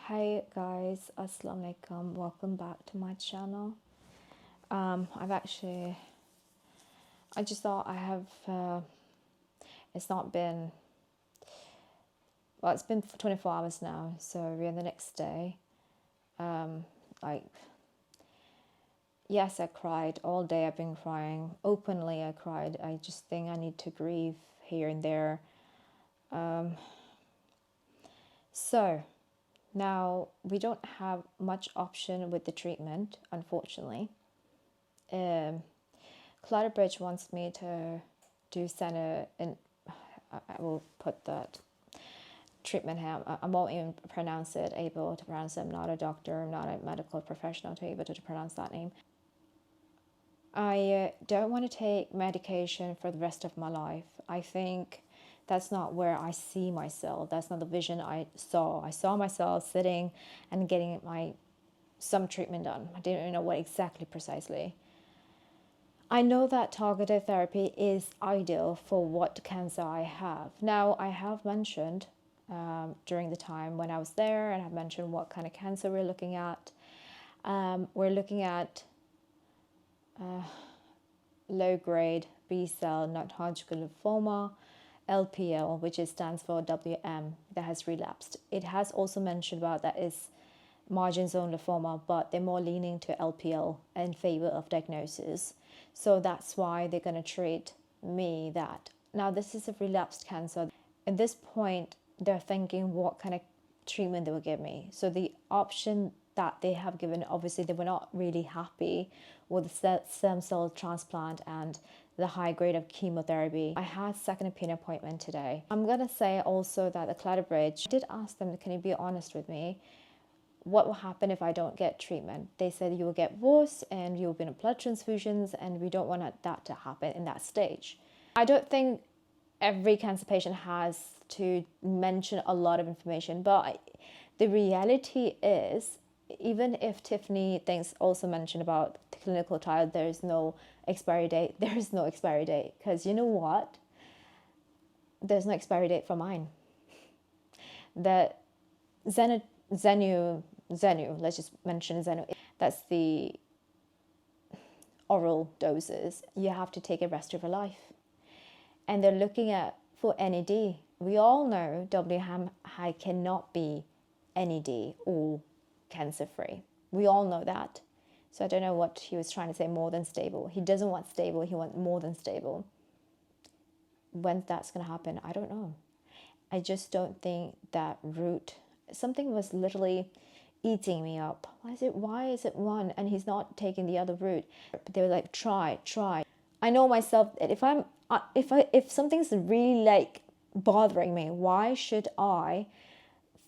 Hi guys, Assalamu alaikum, welcome back to my channel. I just thought it's not been, well, it's been 24 hours now, so we're the next day. Like, yes, I cried all day. I've been crying openly. I cried. I just think I need to grieve here and there. So now we don't have much option with the treatment, unfortunately. Clatterbridge wants me to do center, and I will put that treatment here. I won't even pronounce it, able to pronounce it. I'm not a doctor, I'm not a medical professional to be able to pronounce that name. I don't want to take medication for the rest of my life. I think that's not where I see myself. That's not the vision I saw. I saw myself sitting and getting some treatment done. I didn't even know what exactly precisely. I know that targeted therapy is ideal for what cancer I have. Now, I have mentioned during the time when I was there, and I've mentioned what kind of cancer we're looking at. We're looking at low-grade B-cell non-Hodgkin lymphoma, LPL, which stands for WM, that has relapsed. It has also mentioned about that is margin zone lymphoma, but they're more leaning to LPL in favor of diagnosis. So that's why they're going to treat me that. Now, this is a relapsed cancer. At this point, they're thinking what kind of treatment they will give me. So the option that they have given, obviously, they were not really happy with the stem cell transplant and the high grade of chemotherapy. I had second opinion appointment today. I'm going to say also that the Clatterbridge, I did ask them, can you be honest with me? What will happen if I don't get treatment? They said you will get worse and you'll be in blood transfusions, and we don't want that to happen in that stage. I don't think every cancer patient has to mention a lot of information, but the reality is, even if Tiffany thinks also mentioned about the clinical trial, there is no expiry date. There is no expiry date, because you know what? There's no expiry date for mine. The Zenu, let's just mention Zenu. That's the oral doses. You have to take it rest of your life. And they're looking at for NED. We all know WM high cannot be NED or cancer-free. We all know that. So I don't know what he was trying to say, more than stable. He doesn't want stable, he wants more than stable. When that's going to happen, I don't know. I just don't think that route, something was literally eating me up. Why is it one and he's not taking the other route? But they were like, try. I know myself that if something's really like bothering me, why should I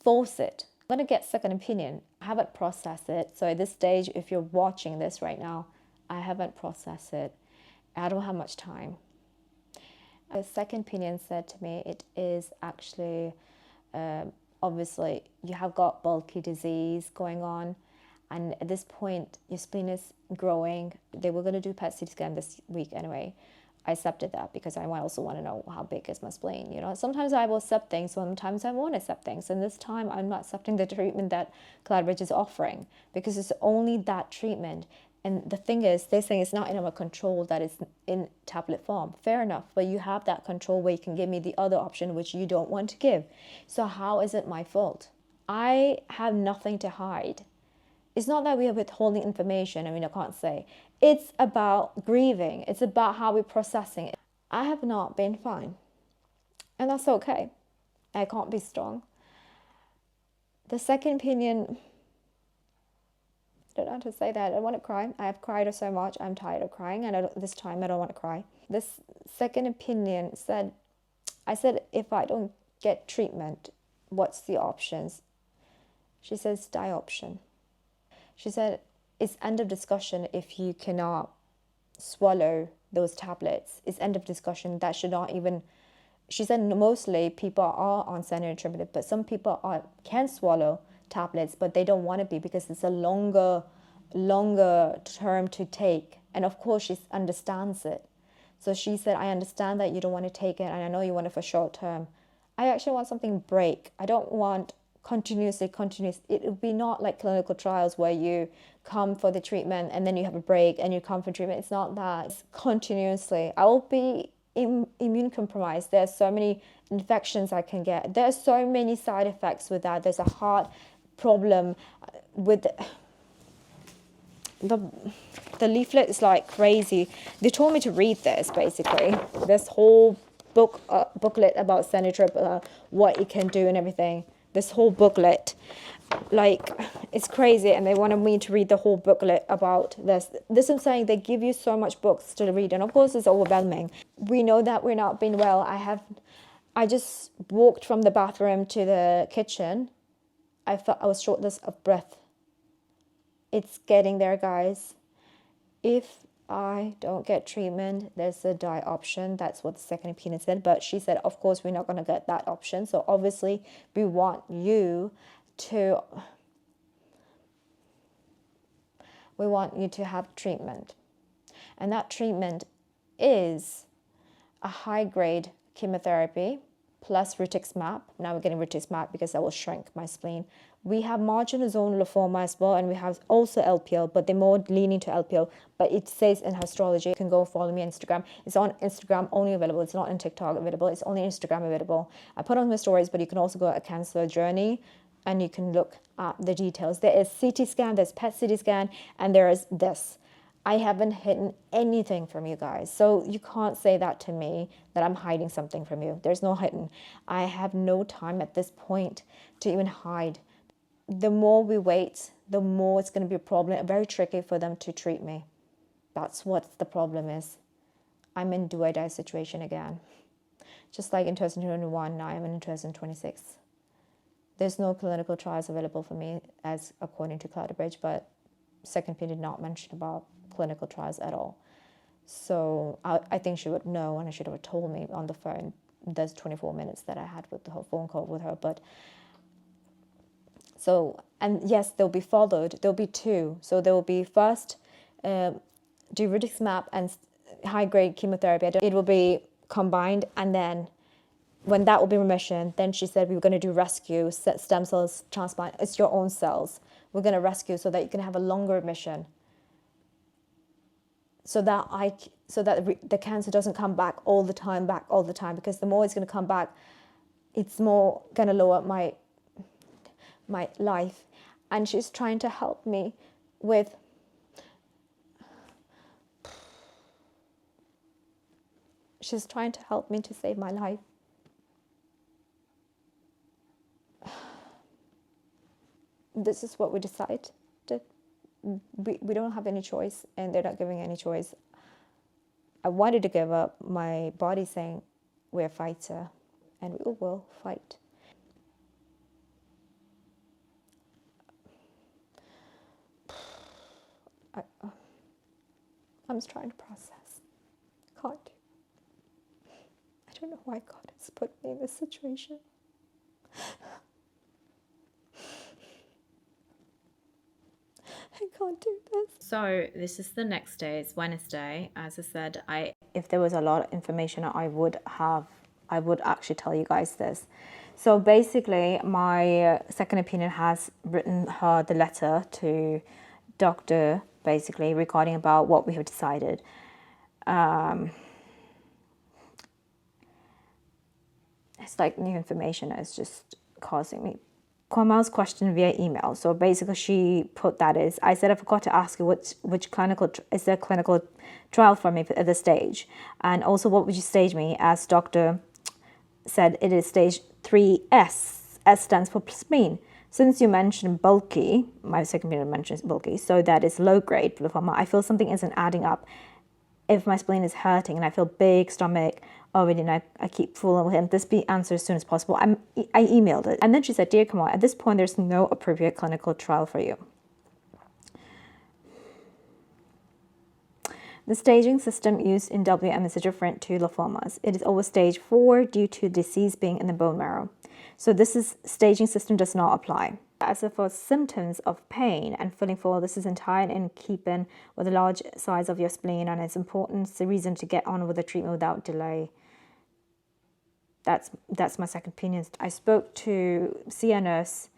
force it? I'm gonna get second opinion. I haven't processed it. So at this stage, if you're watching this right now, I haven't processed it. I don't have much time. The second opinion said to me, it is actually, obviously, you have got bulky disease going on. And at this point, your spleen is growing. They were going to do PET CT scan this week anyway. I accepted that because I also want to know how big is my spleen. You know, sometimes I will accept things, sometimes I won't accept things. And this time, I'm not accepting the treatment that Clatterbridge is offering because it's only that treatment. And the thing is, they're saying it's not in our control that it's in tablet form. Fair enough, but you have that control where you can give me the other option, which you don't want to give. So how is it my fault? I have nothing to hide. It's not that we are withholding information. I mean, I can't say. It's about grieving. It's about how we're processing it. I have not been fine. And that's okay. I can't be strong. The second opinion, I don't know how to say that. I want to cry. I have cried so much. I'm tired of crying. And this time I don't want to cry. This second opinion said, I said, if I don't get treatment, what's the options? She says, die option. She said, it's end of discussion if you cannot swallow those tablets. It's end of discussion. That should not even... She said mostly people are on semi-intermittent, but some people can swallow tablets, but they don't want to be because it's a longer term to take. And of course, she understands it. So she said, I understand that you don't want to take it, and I know you want it for short term. I actually want something break. I don't want continuously. It will be not like clinical trials where you come for the treatment and then you have a break and you come for treatment. It's not that. It's continuously. I will be immune compromised. There's so many infections I can get. There's so many side effects with that. There's a heart problem with the leaflet is like crazy. They told me to read this, basically, this whole booklet about Cenitrip, what it can do and everything. This whole booklet, like, it's crazy, and they wanted me to read the whole booklet about this. I'm saying, they give you so much books to read, and of course it's overwhelming. We know that we're not being well. I just walked from the bathroom to the kitchen. I felt I was shortness of breath. It's getting there, guys. If I don't get treatment, there's a die option. That's what the second opinion said. But she said, of course, we're not going to get that option. So obviously, we want you to have treatment. And that treatment is a high-grade chemotherapy plus rituximab. Now we're getting rituximab because that will shrink my spleen. We have marginal zone lymphoma as well, and we have also LPL, but they're more leaning to LPL. But it says in astrology, you can go follow me on Instagram. It's on Instagram only available. It's not on TikTok available. It's only Instagram available. I put on my stories, but you can also go at Cancer Journey, and you can look at the details. There is CT scan, there's PET CT scan, and there is this. I haven't hidden anything from you guys. So you can't say that to me, that I'm hiding something from you. There's no hidden. I have no time at this point to even hide. The more we wait, the more it's going to be a problem. Very tricky for them to treat me. That's what the problem is. I'm in do I die situation again. Just like in 2021, now I'm in 2026. There's no clinical trials available for me, as according to Cloudbridge, but second opinion did not mention about clinical trials at all. So I think she would know, and I should have told me on the phone. There's 24 minutes that I had with the whole phone call with her, but so, and yes, they'll be followed. There'll be two. So there will be first do rituximab and high-grade chemotherapy. It will be combined, and then when that will be remission, then she said we were going to do rescue stem cells transplant. It's your own cells. We're going to rescue so that you can have a longer remission. So that the cancer doesn't come back all the time, because the more it's going to come back, it's more going to lower my life. And she's trying to help me with to save my life. This is what we decided. We don't have any choice, and they're not giving any choice. I wanted to give up. My body saying we're a fighter, and we will fight. I'm just trying to process. Can't do. I don't know why God has put me in this situation. I can't do this. So this is the next day. It's Wednesday. As I said, if there was a lot of information, I would actually tell you guys this. So basically, my second opinion has written her the letter to doctor, basically regarding about what we have decided. It's like new information is just causing me. Komal's question via email. So basically she put that is, I said I forgot to ask you which clinical, is there a clinical trial for me at this stage? And also what would you stage me, as doctor said it is stage 3S. S stands for spleen. Since you mentioned bulky, my second opinion mentions bulky, so that is low grade lymphoma, I feel something isn't adding up. If my spleen is hurting and I feel big stomach already, and I keep fooling with him, this be answered as soon as possible. I emailed it. And then she said, dear Kamal, at this point, there's no appropriate clinical trial for you. The staging system used in WM is different to lymphomas. It is always stage 4 due to disease being in the bone marrow. So staging system does not apply. As for symptoms of pain and feeling full, this is entirely in keeping with the large size of your spleen, and it's important. It's the reason to get on with the treatment without delay. That's my second opinion. I spoke to a nurse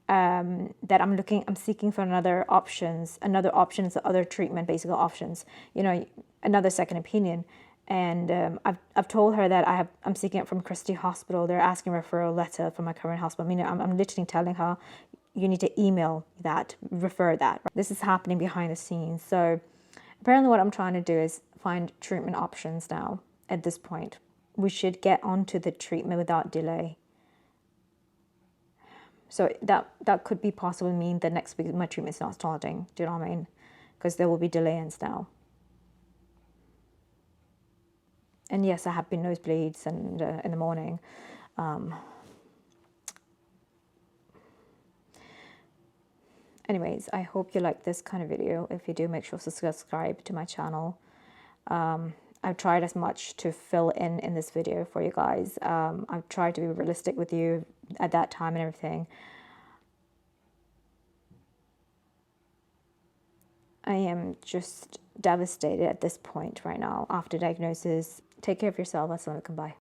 that I'm seeking for other options, other treatment, basically options, another second opinion. And I've told her that I'm seeking it from Christie Hospital. They're asking a referral letter from my current hospital. I mean, I'm literally telling her, you need to email that, refer that. This is happening behind the scenes. So apparently what I'm trying to do is find treatment options now at this point. We should get onto the treatment without delay. So that could be possibly mean that next week my treatment's not starting. Do you know what I mean? Because there will be delays now. And yes, I have been nosebleeds and in the morning. Anyways, I hope you like this kind of video. If you do, make sure to subscribe to my channel. I've tried as much to fill in this video for you guys. I've tried to be realistic with you at that time and everything. I am just devastated at this point right now after diagnosis. Take care of yourself. Assalamu alaikum. Bye.